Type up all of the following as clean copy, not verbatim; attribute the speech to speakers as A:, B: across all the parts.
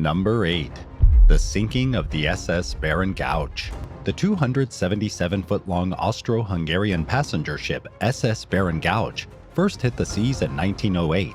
A: Number 8. The sinking of the SS Baron Gouache. The 277-foot-long Austro-Hungarian passenger ship SS Baron Gouache first hit the seas in 1908.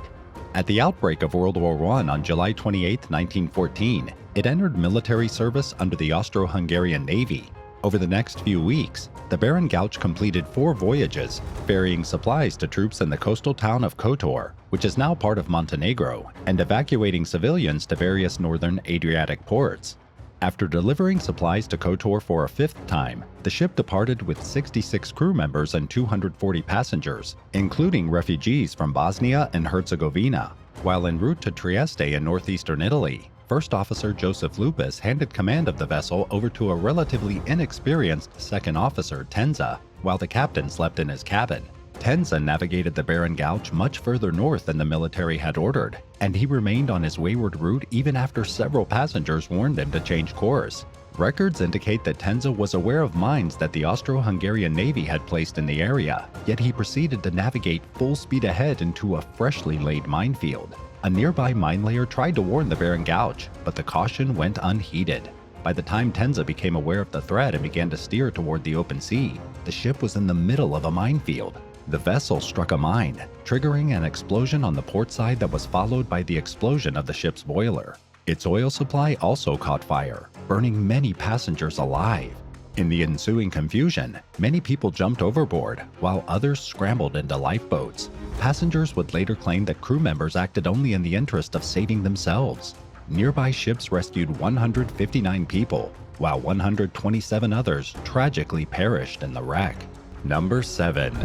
A: At the outbreak of World War I on July 28, 1914, it entered military service under the Austro-Hungarian Navy. Over the next few weeks, the Baron Gouache completed 4 voyages, ferrying supplies to troops in the coastal town of Kotor, which is now part of Montenegro, and evacuating civilians to various northern Adriatic ports. After delivering supplies to Kotor for a 5th time, the ship departed with 66 crew members and 240 passengers, including refugees from Bosnia and Herzegovina. While en route to Trieste in northeastern Italy, First Officer Joseph Lupus handed command of the vessel over to a relatively inexperienced Second Officer, Tenza, while the captain slept in his cabin. Tenza navigated the Baron Gouache much further north than the military had ordered, and he remained on his wayward route even after several passengers warned him to change course. Records indicate that Tenza was aware of mines that the Austro-Hungarian Navy had placed in the area, yet he proceeded to navigate full speed ahead into a freshly laid minefield. A nearby mine layer tried to warn the Baron Gouache, but the caution went unheeded. By the time Tenza became aware of the threat and began to steer toward the open sea, the ship was in the middle of a minefield. The vessel struck a mine, triggering an explosion on the port side that was followed by the explosion of the ship's boiler. Its oil supply also caught fire, burning many passengers alive. In the ensuing confusion, many people jumped overboard, while others scrambled into lifeboats. Passengers would later claim that crew members acted only in the interest of saving themselves. Nearby ships rescued 159 people, while 127 others tragically perished in the wreck. Number 7.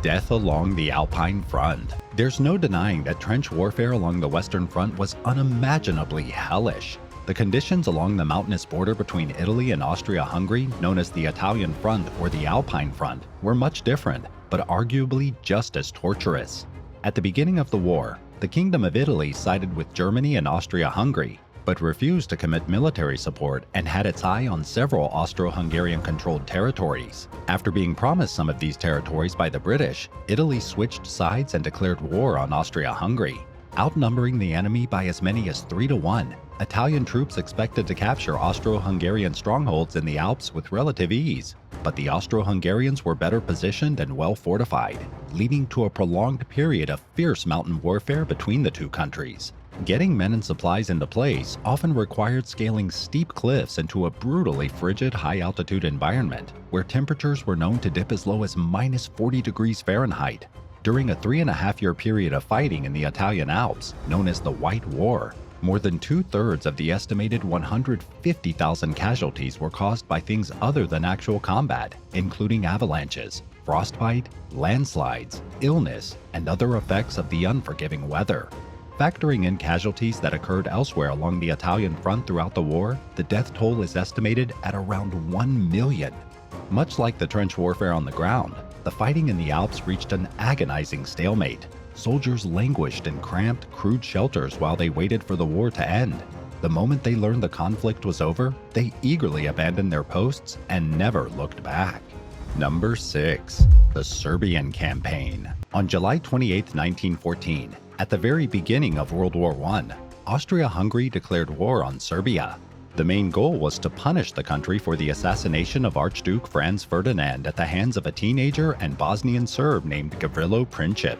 A: Death along the Alpine Front. There's no denying that trench warfare along the Western Front was unimaginably hellish. The conditions along the mountainous border between Italy and Austria-Hungary, known as the Italian Front or the Alpine Front, were much different, but arguably just as torturous. At the beginning of the war, the Kingdom of Italy sided with Germany and Austria-Hungary, but refused to commit military support and had its eye on several Austro-Hungarian-controlled territories. After being promised some of these territories by the British, Italy switched sides and declared war on Austria-Hungary. Outnumbering the enemy by as many as 3-1, Italian troops expected to capture Austro-Hungarian strongholds in the Alps with relative ease, but the Austro-Hungarians were better positioned and well fortified, leading to a prolonged period of fierce mountain warfare between the two countries. Getting men and supplies into place often required scaling steep cliffs into a brutally frigid high-altitude environment, where temperatures were known to dip as low as -40 degrees Fahrenheit. During a 3.5-year period of fighting in the Italian Alps, known as the White War, more than 2/3 of the estimated 150,000 casualties were caused by things other than actual combat, including avalanches, frostbite, landslides, illness, and other effects of the unforgiving weather. Factoring in casualties that occurred elsewhere along the Italian front throughout the war, the death toll is estimated at around 1 million. Much like the trench warfare on the ground, the fighting in the Alps reached an agonizing stalemate. Soldiers languished in cramped, crude shelters while they waited for the war to end. The moment they learned the conflict was over, they eagerly abandoned their posts and never looked back. Number 6. The Serbian Campaign. On July 28, 1914, at the very beginning of World War I, Austria-Hungary declared war on Serbia. The main goal was to punish the country for the assassination of Archduke Franz Ferdinand at the hands of a teenager and Bosnian Serb named Gavrilo Princip.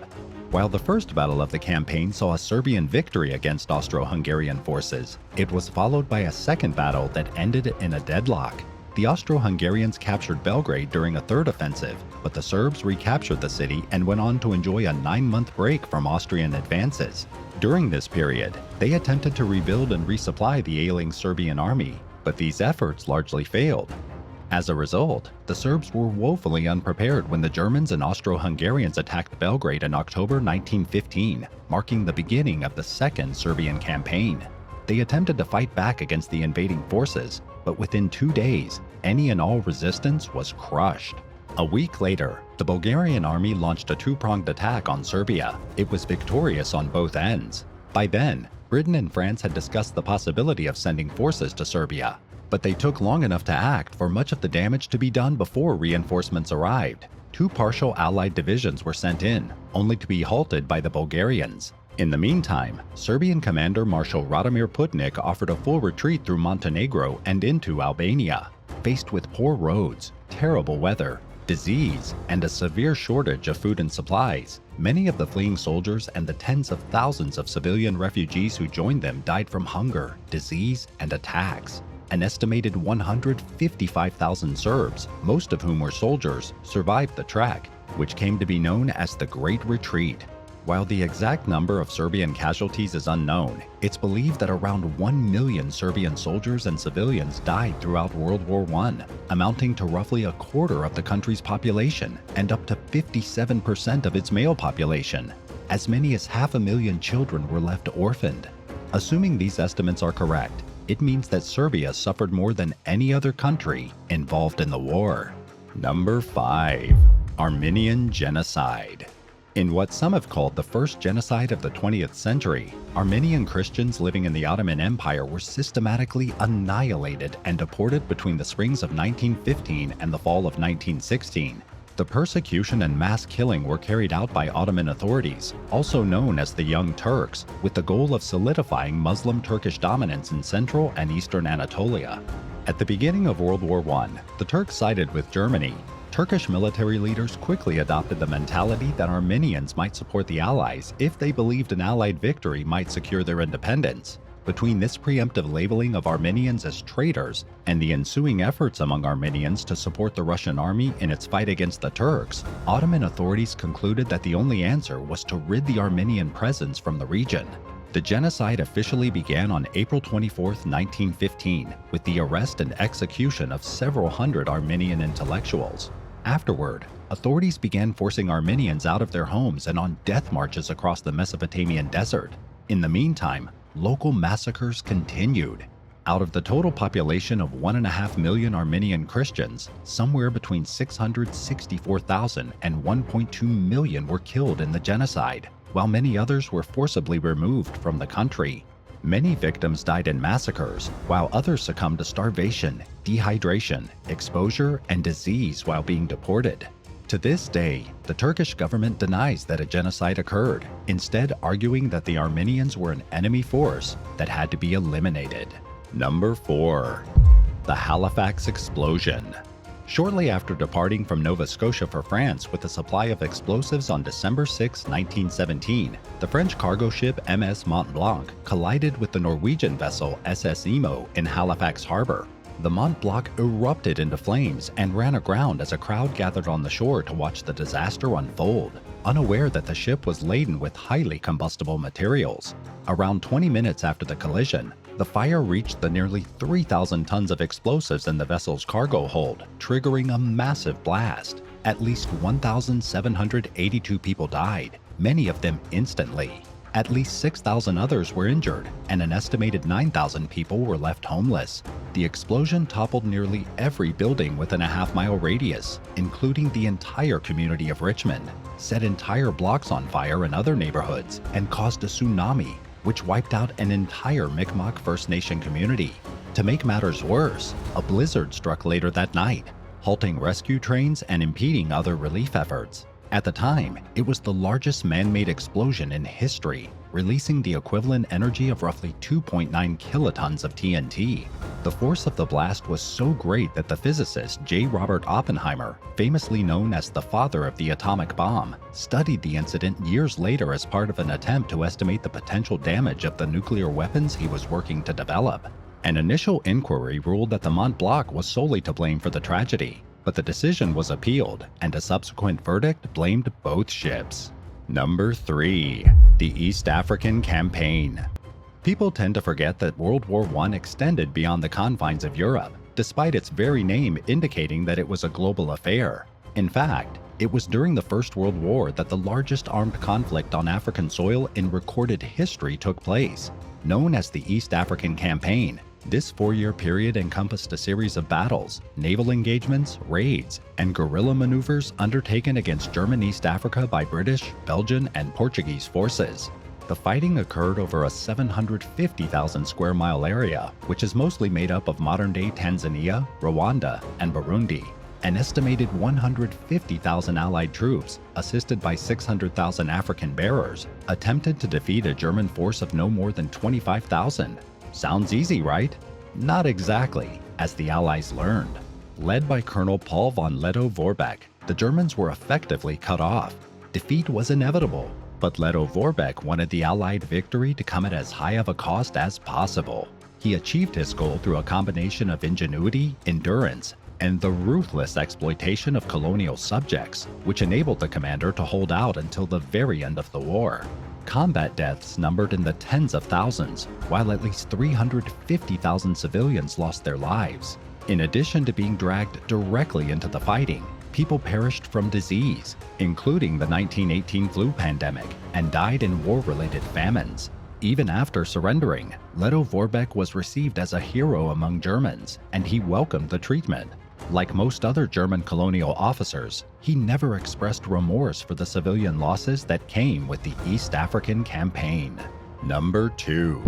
A: While the first battle of the campaign saw a Serbian victory against Austro-Hungarian forces, it was followed by a second battle that ended in a deadlock. The Austro-Hungarians captured Belgrade during a third offensive, but the Serbs recaptured the city and went on to enjoy a 9-month break from Austrian advances. During this period, they attempted to rebuild and resupply the ailing Serbian army, but these efforts largely failed. As a result, the Serbs were woefully unprepared when the Germans and Austro-Hungarians attacked Belgrade in October 1915, marking the beginning of the Second Serbian Campaign. They attempted to fight back against the invading forces, but within 2 days, any and all resistance was crushed. A week later, the Bulgarian army launched a 2-pronged attack on Serbia. It was victorious on both ends. By then, Britain and France had discussed the possibility of sending forces to Serbia, but they took long enough to act for much of the damage to be done before reinforcements arrived. 2 partial Allied divisions were sent in, only to be halted by the Bulgarians. In the meantime, Serbian commander Marshal Radomir Putnik offered a full retreat through Montenegro and into Albania. Faced with poor roads, terrible weather, disease, and a severe shortage of food and supplies, many of the fleeing soldiers and the tens of thousands of civilian refugees who joined them died from hunger, disease, and attacks. An estimated 155,000 Serbs, most of whom were soldiers, survived the trek, which came to be known as the Great Retreat. While the exact number of Serbian casualties is unknown, it's believed that around 1 million Serbian soldiers and civilians died throughout World War I, amounting to roughly a quarter of the country's population and up to 57% of its male population. As many as 500,000 children were left orphaned. Assuming these estimates are correct, it means that Serbia suffered more than any other country involved in the war. Number 5. Armenian Genocide. In what some have called the first genocide of the 20th century, Armenian Christians living in the Ottoman Empire were systematically annihilated and deported between the springs of 1915 and the fall of 1916. The persecution and mass killing were carried out by Ottoman authorities, also known as the Young Turks, with the goal of solidifying Muslim Turkish dominance in central and eastern Anatolia. At the beginning of World War I, the Turks sided with Germany. Turkish military leaders quickly adopted the mentality that Armenians might support the Allies if they believed an Allied victory might secure their independence. Between this preemptive labeling of Armenians as traitors and the ensuing efforts among Armenians to support the Russian army in its fight against the Turks, Ottoman authorities concluded that the only answer was to rid the Armenian presence from the region. The genocide officially began on April 24, 1915, with the arrest and execution of several hundred Armenian intellectuals. Afterward, authorities began forcing Armenians out of their homes and on death marches across the Mesopotamian desert. In the meantime, local massacres continued. Out of the total population of 1.5 million Armenian Christians, somewhere between 664,000 and 1.2 million were killed in the genocide, while many others were forcibly removed from the country. Many victims died in massacres, while others succumbed to starvation, dehydration, exposure, and disease while being deported. To this day, the Turkish government denies that a genocide occurred, instead arguing that the Armenians were an enemy force that had to be eliminated. Number 4. The Halifax Explosion. Shortly after departing from Nova Scotia for France with a supply of explosives on December 6, 1917, the French cargo ship MS Mont Blanc collided with the Norwegian vessel SS Imo in Halifax Harbor. The Mont Blanc erupted into flames and ran aground as a crowd gathered on the shore to watch the disaster unfold, unaware that the ship was laden with highly combustible materials. Around 20 minutes after the collision, the fire reached the nearly 3,000 tons of explosives in the vessel's cargo hold, triggering a massive blast. At least 1,782 people died, many of them instantly. At least 6,000 others were injured, and an estimated 9,000 people were left homeless. The explosion toppled nearly every building within a half-mile radius, including the entire community of Richmond, set entire blocks on fire in other neighborhoods, and caused a tsunami, which wiped out an entire Mi'kmaq First Nation community. To make matters worse, a blizzard struck later that night, halting rescue trains and impeding other relief efforts. At the time, it was the largest man-made explosion in history, releasing the equivalent energy of roughly 2.9 kilotons of TNT. The force of the blast was so great that the physicist J. Robert Oppenheimer, famously known as the father of the atomic bomb, studied the incident years later as part of an attempt to estimate the potential damage of the nuclear weapons he was working to develop. An initial inquiry ruled that the Mont Blanc was solely to blame for the tragedy, but the decision was appealed, and a subsequent verdict blamed both ships. Number 3. The East African Campaign. People tend to forget that World War I extended beyond the confines of Europe, despite its very name indicating that it was a global affair. In fact, it was during the First World War that the largest armed conflict on African soil in recorded history took place. Known as the East African Campaign, this 4-year period encompassed a series of battles, naval engagements, raids, and guerrilla maneuvers undertaken against German East Africa by British, Belgian, and Portuguese forces. The fighting occurred over a 750,000 square mile area, which is mostly made up of modern-day Tanzania, Rwanda, and Burundi. an estimated 150,000 Allied troops, assisted by 600,000 African bearers, attempted to defeat a German force of no more than 25,000. Sounds easy, right? Not exactly, as the Allies learned. Led by Colonel Paul von Lettow-Vorbeck, the Germans were effectively cut off. Defeat was inevitable, but Lettow-Vorbeck wanted the Allied victory to come at as high of a cost as possible. He achieved his goal through a combination of ingenuity, endurance, and the ruthless exploitation of colonial subjects, which enabled the commander to hold out until the very end of the war. Combat deaths numbered in the tens of thousands, while at least 350,000 civilians lost their lives. In addition to being dragged directly into the fighting, people perished from disease, including the 1918 flu pandemic, and died in war-related famines. Even after surrendering, Lettow-Vorbeck was received as a hero among Germans, and he welcomed the treatment. Like most other German colonial officers, he never expressed remorse for the civilian losses that came with the East African Campaign. Number 2.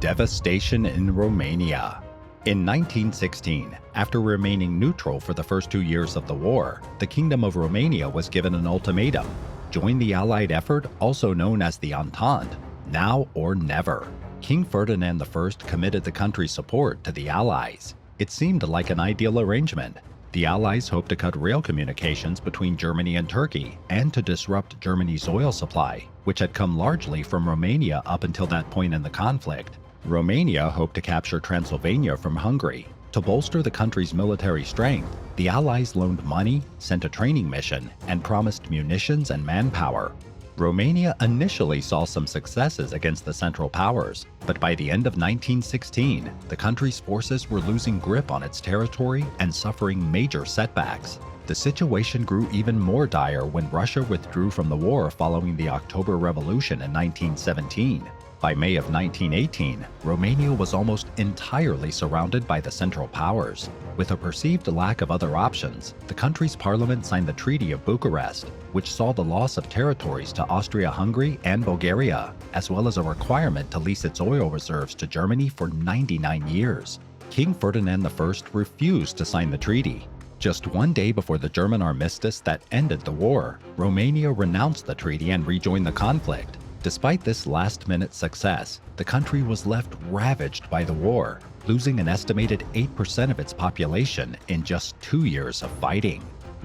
A: Devastation in Romania. In 1916, after remaining neutral for the first 2 years of the war, the Kingdom of Romania was given an ultimatum: join the Allied effort, also known as the Entente, now or never. King Ferdinand I committed the country's support to the Allies. It seemed like an ideal arrangement. The Allies hoped to cut rail communications between Germany and Turkey and to disrupt Germany's oil supply, which had come largely from Romania up until that point in the conflict. Romania hoped to capture Transylvania from Hungary. To bolster the country's military strength, the Allies loaned money, sent a training mission, and promised munitions and manpower. Romania initially saw some successes against the Central Powers, but by the end of 1916, the country's forces were losing grip on its territory and suffering major setbacks. The situation grew even more dire when Russia withdrew from the war following the October Revolution in 1917. By May of 1918, Romania was almost entirely surrounded by the Central Powers. With a perceived lack of other options, the country's parliament signed the Treaty of Bucharest, which saw the loss of territories to Austria-Hungary and Bulgaria, as well as a requirement to lease its oil reserves to Germany for 99 years. King Ferdinand I refused to sign the treaty. Just one day before the German armistice that ended the war, Romania renounced the treaty and rejoined the conflict. Despite this last-minute success, the country was left ravaged by the war, losing an estimated 8% of its population in just 2 years of fighting.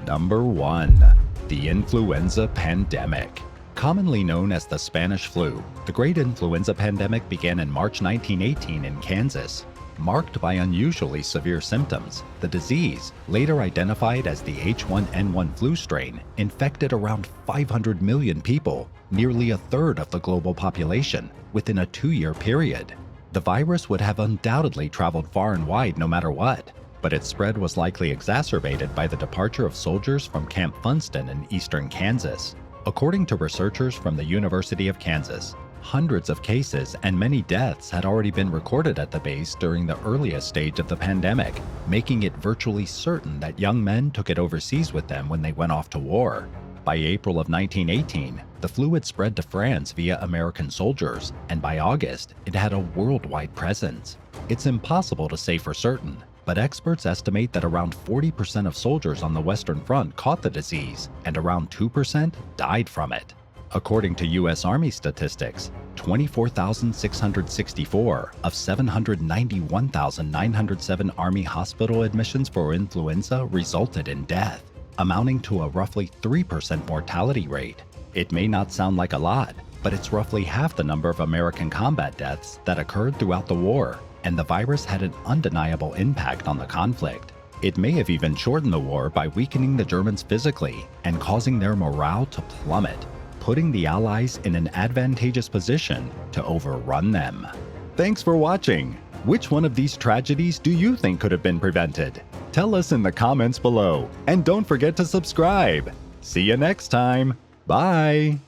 A: Number 1. The influenza pandemic. Commonly known as the Spanish flu, the Great Influenza Pandemic began in March 1918 in Kansas. Marked by unusually severe symptoms, the disease, later identified as the H1N1 flu strain, infected around 500 million people, nearly a third of the global population, within a 2-year period. The virus would have undoubtedly traveled far and wide no matter what, but its spread was likely exacerbated by the departure of soldiers from Camp Funston in eastern Kansas. According to researchers from the University of Kansas, hundreds of cases and many deaths had already been recorded at the base during the earliest stage of the pandemic, making it virtually certain that young men took it overseas with them when they went off to war. By April of 1918, the flu had spread to France via American soldiers, and by August, it had a worldwide presence. It's impossible to say for certain, but experts estimate that around 40% of soldiers on the Western Front caught the disease, and around 2% died from it. According to U.S. Army statistics, 24,664 of 791,907 Army hospital admissions for influenza resulted in death, amounting to a roughly 3% mortality rate. It may not sound like a lot, but it's roughly half the number of American combat deaths that occurred throughout the war, and the virus had an undeniable impact on the conflict. It may have even shortened the war by weakening the Germans physically and causing their morale to plummet, putting the Allies in an advantageous position to overrun them. Thanks for watching! Which one of these tragedies do you think could have been prevented? Tell us in the comments below, and don't forget to subscribe! See you next time! Bye!